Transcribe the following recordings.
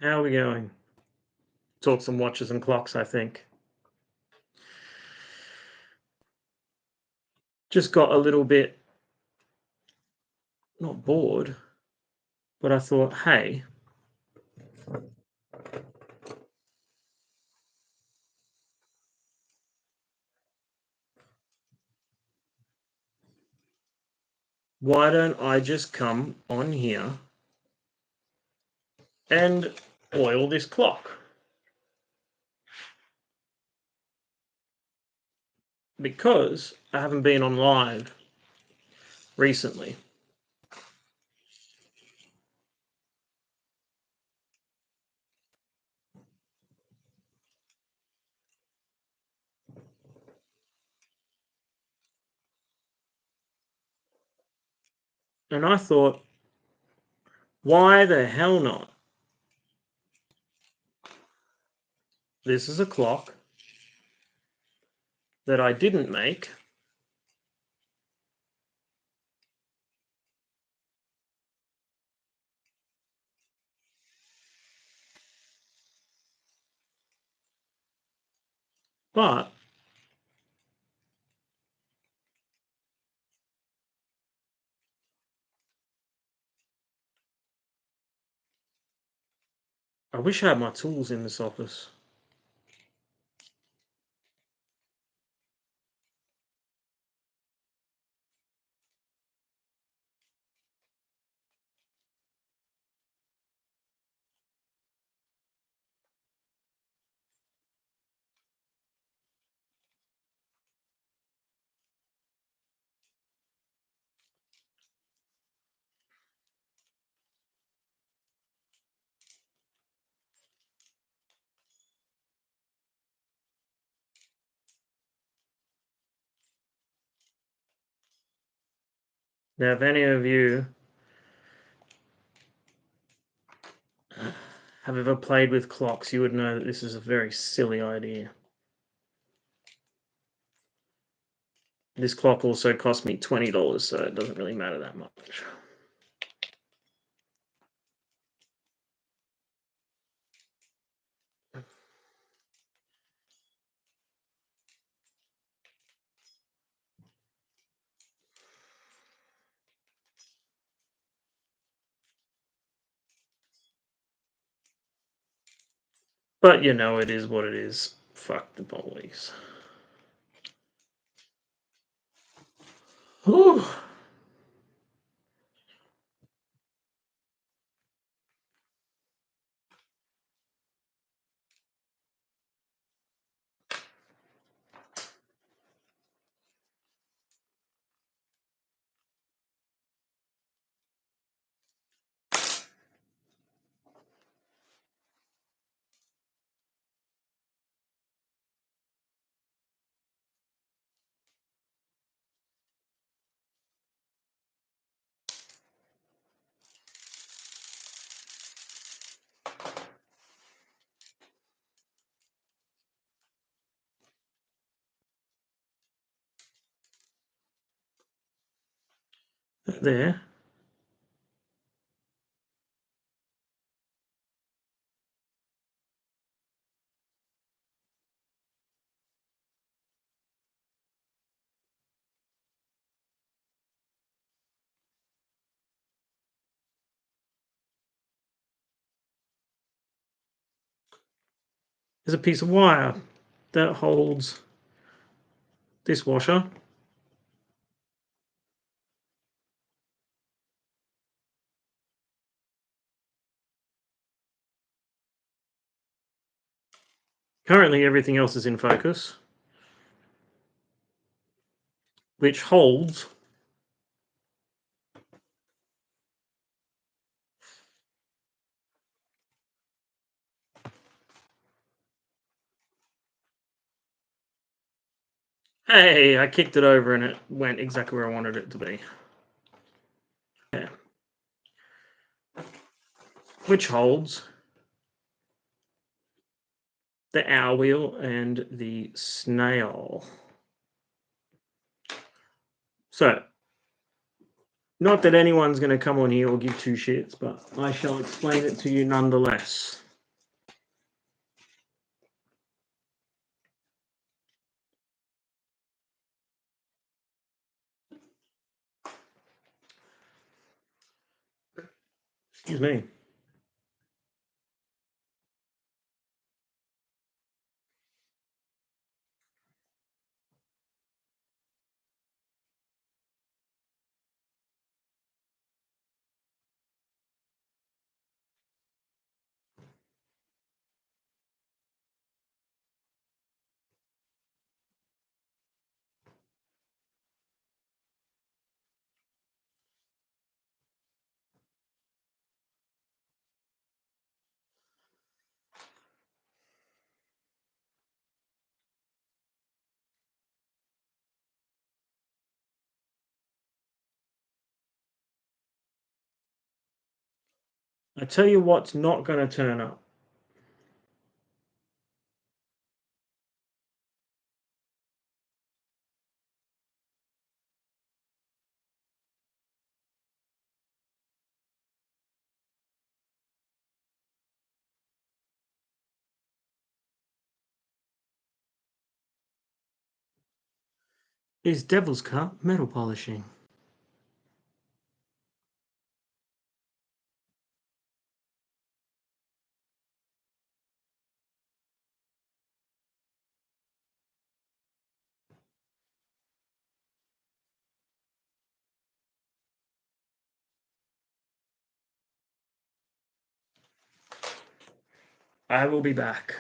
How are we going? Talk some watches and clocks, I think. Just got a little bit, not bored, but I thought, hey, why don't I just come on here and oil this clock? Because I haven't been on live recently. And I thought, why the hell not? This is a clock that I didn't make. But I wish I had my tools in this office. Now, if any of you have ever played with clocks, you would know that this is a very silly idea. This clock also cost me $20, so it doesn't really matter that much. But you know, it is what it is. Fuck the police. Whew. There. There's a piece of wire that holds this washer. Currently, everything else is in focus, which holds hey, I kicked it over and it went exactly where I wanted it to be. Yeah. Which holds the hour wheel and the snail. So, not that anyone's going to come on here or give two shits, but I shall explain it to you nonetheless. Excuse me. I tell you what's not going to turn up. Is Devil's Cut metal polishing. I will be back.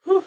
Whew.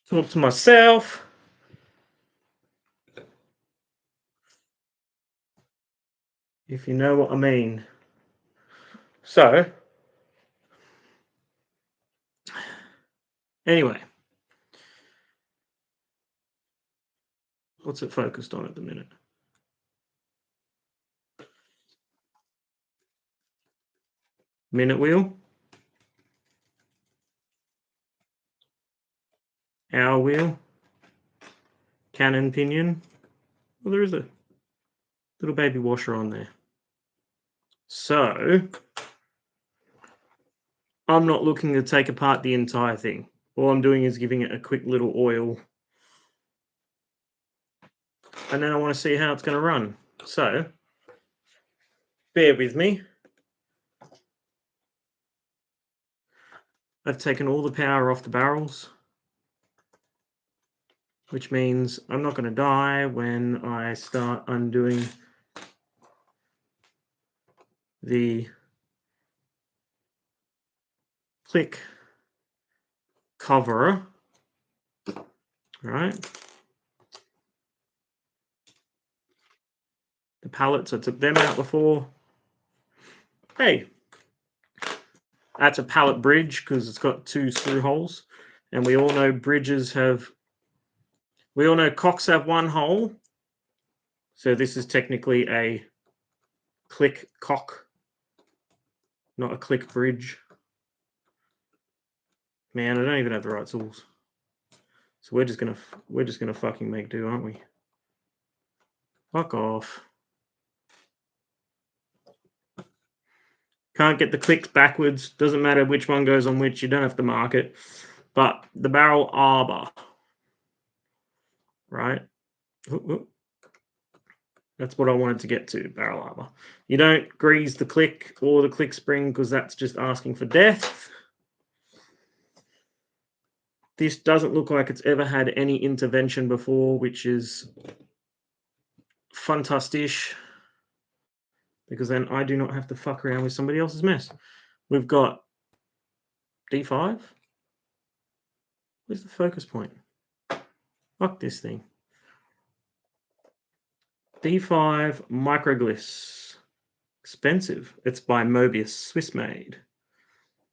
Talk to myself. If you know what I mean. So, anyway, What's it focused on at the minute? Minute wheel, hour wheel, cannon pinion. Well, there is a little baby washer on there. So I'm not looking to take apart the entire thing. All I'm doing is giving it a quick little oil. And then I want to see how it's going to run. So bear with me. I've taken all the power off the barrels, which means I'm not going to die when I start undoing the click cover. All right. The pallets, I took them out before. Hey, that's a pallet bridge because it's got 2 screw holes. And we all know cocks have 1 hole. So this is technically a click cock, not a click bridge. Man, I don't even have the right tools. So we're just gonna fucking make do, aren't we? Fuck off. Can't get the clicks backwards. Doesn't matter which one goes on which. You don't have to mark it. But the barrel arbor, right? That's what I wanted to get to, barrel arbor. You don't grease the click or the click spring because that's just asking for death. This doesn't look like it's ever had any intervention before, which is fantastic, because then I do not have to fuck around with somebody else's mess. We've got D5. Where's the focus point? Fuck this thing. D5 microglyphs. Expensive. It's by Mobius, Swiss made.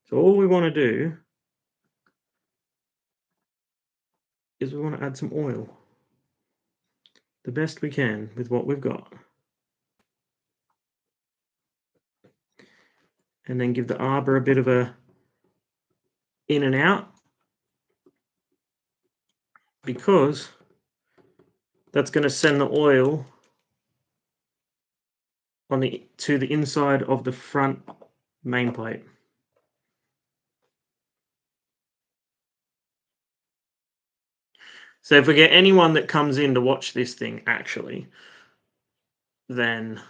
So all we want to do is we want to add some oil. The best we can with what we've got. And then give the arbor a bit of a in and out, because that's going to send the oil to the inside of the front main plate. So if we get anyone that comes in to watch this thing, actually, then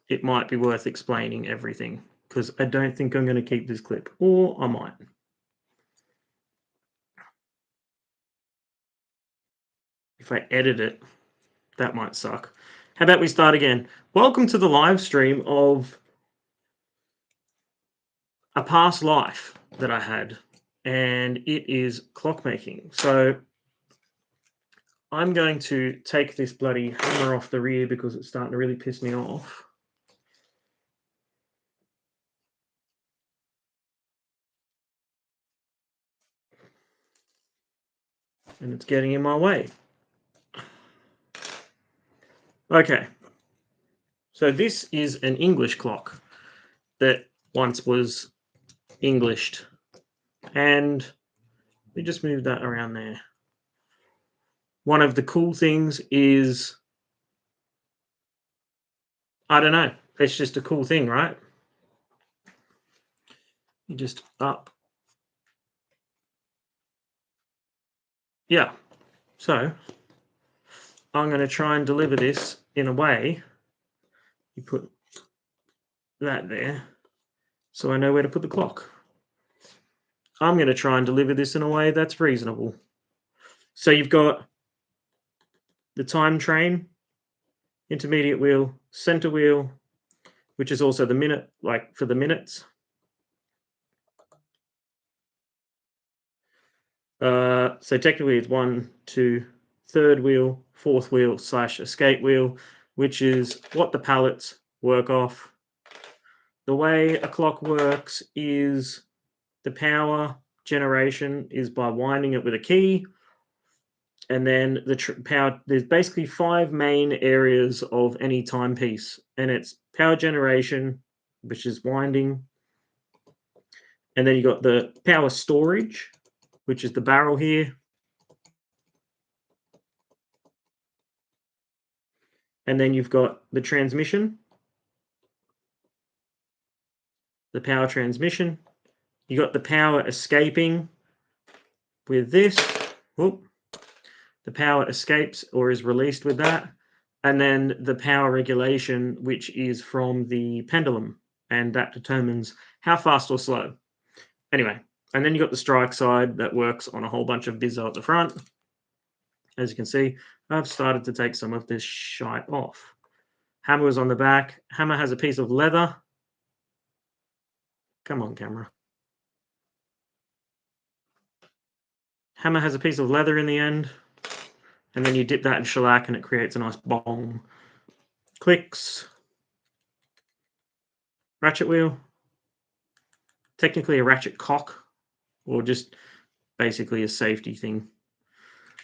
it might be worth explaining everything, because I don't think I'm going to keep this clip, or I might. If I edit it, that might suck. How about we start again? Welcome to the live stream of a past life that I had, and it is clockmaking. So I'm going to take this bloody hammer off the rear because it's starting to really piss me off. And it's getting in my way. Okay. So this is an English clock that once was Englished. And we just moved that around there. One of the cool things is, I don't know, it's just a cool thing, right? You just up. Yeah. So I'm going to try and deliver this in a way. You put that there, so I know where to put the clock. I'm going to try and deliver this in a way that's reasonable. So you've got the time train, intermediate wheel, center wheel, which is also the minute, like for the minutes. So technically it's 1, 2, third wheel, fourth wheel / escape wheel, which is what the pallets work off. The way a clock works is the power generation is by winding it with a key. And then the power, there's basically 5 main areas of any timepiece, and it's power generation, which is winding, and then you got the power storage, which is the barrel here, and then you've got the transmission, the power transmission. You got the power escaping with this. Whoop. The power escapes or is released with that. And then the power regulation, which is from the pendulum, and that determines how fast or slow. Anyway, and then you got the strike side that works on a whole bunch of bizzo at the front. As you can see, I've started to take some of this shite off. Hammer is on the back. Hammer has a piece of leather. Come on, camera. Hammer has a piece of leather in the end, and then you dip that in shellac and it creates a nice bong. Clicks. Ratchet wheel. Technically a ratchet cock, or just basically a safety thing.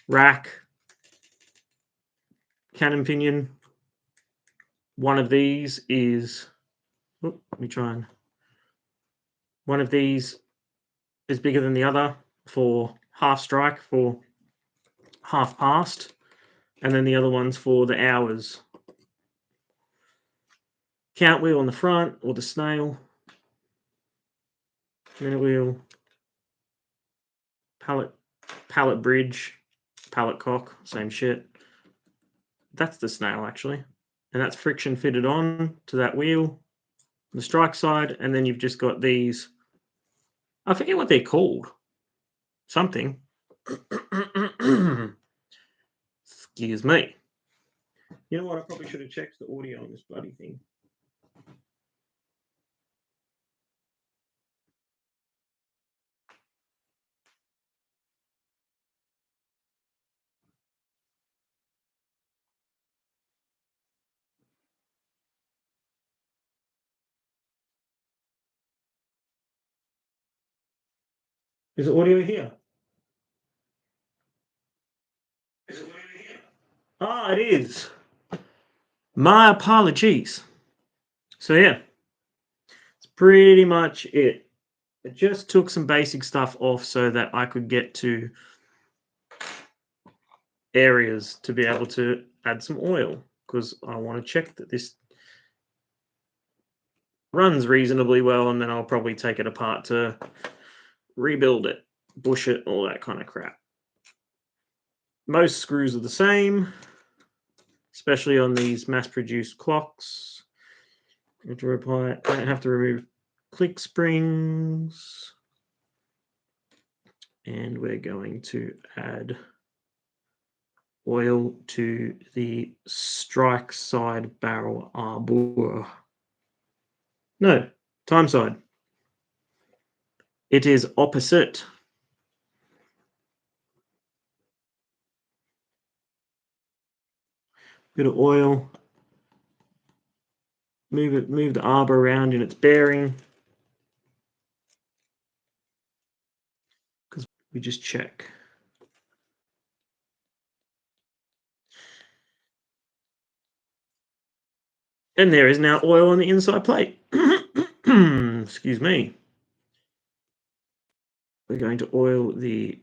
Rack. Cannon pinion. One of these is, let me try and, one of these is bigger than the other for half strike, for half past, and then the other one's for the hours. Count wheel on the front, or the snail. Minute wheel. Pallet bridge. Pallet cock, same shit. That's the snail, actually. And that's friction fitted on to that wheel. The strike side, and then you've just got these. I forget what they're called. Something. Excuse me. You know what? I probably should have checked the audio on this bloody thing. Is the audio here? Is the audio here? Ah, it is. My apologies. So yeah, it's pretty much it. I just took some basic stuff off so that I could get to areas to be able to add some oil, because I want to check that this runs reasonably well, and then I'll probably take it apart to rebuild it, bush it, all that kind of crap. Most screws are the same, especially on these mass-produced clocks. I have to remove click springs, and we're going to add oil to the strike side barrel arbor. No, time side. It is opposite. Bit of oil. Move the arbor around in its bearing, because we just check. And there is now oil on the inside plate. Excuse me. We're going to oil the